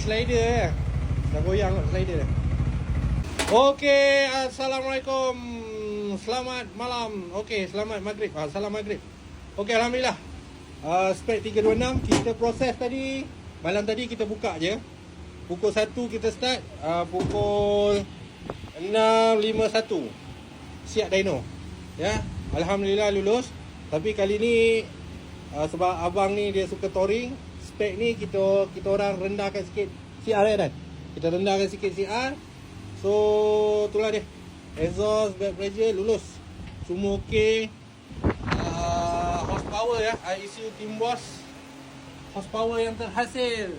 slider ya. Dah goyang kot slider. Okey, Assalamualaikum. Selamat malam. Okey, selamat maghrib. Salam maghrib. Okey, Alhamdulillah. Spec 326 kita proses tadi. Malam tadi kita buka je. Pukul 1 kita start. Pukul 6.51 siap dyno. Ya, Alhamdulillah lulus. Tapi kali ni sebab abang ni dia suka touring, spek ni kita orang rendahkan sikit CR kan. Kita rendahkan sikit CR. So itulah dia. Exhaust, back pressure lulus. Semua okey. Horsepower ya, IECU Timbos. Horsepower yang terhasil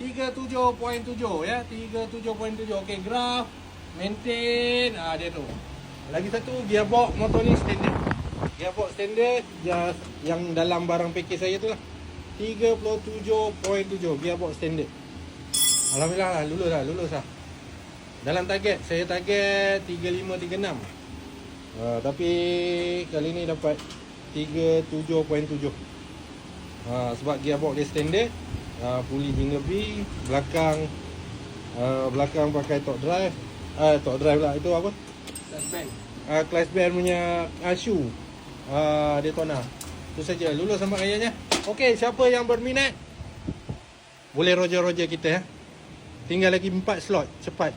37.7 ya, 37.7. Okey, graf, maintain, dia tu. Lagi satu gearbox motor ni standard. Gearbox standard yang dalam barang package saya tu lah. 37.7 gearbox standard. Alhamdulillah lah, lulus lah. Dalam target, saya target 35-36. Tapi kali ni dapat 37.7. Sebab gearbox dia standard. Puli jingle B, belakang pakai torque drive. Torque drive lah, itu apa? Class band punya shoe. Daytona. Itu saja, lulus sama kayaknya. Okey, siapa yang berminat boleh roger kita ya. Tinggal lagi 4 slot. Cepat.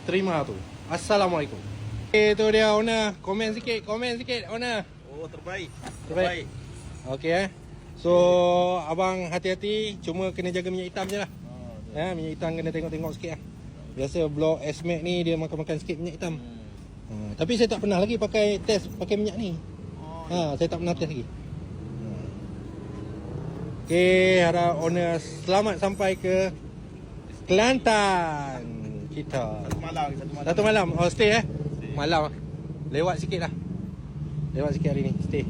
Terima tu. Assalamualaikum. Okey, tu dia owner. Komen sikit owner. Oh, terbaik. Okey So abang hati-hati, cuma kena jaga minyak hitam je lah. Minyak hitam kena tengok-tengok sikit lah. Biasa blok S-Max ni dia makan sikit minyak hitam. Tapi saya tak pernah lagi pakai minyak ni. Saya tak pernah test lagi. Okey, harap owner selamat sampai ke Kelantan kita. Satu malam. Oh, stay. Malam. Lewat sikit hari ni. Stay.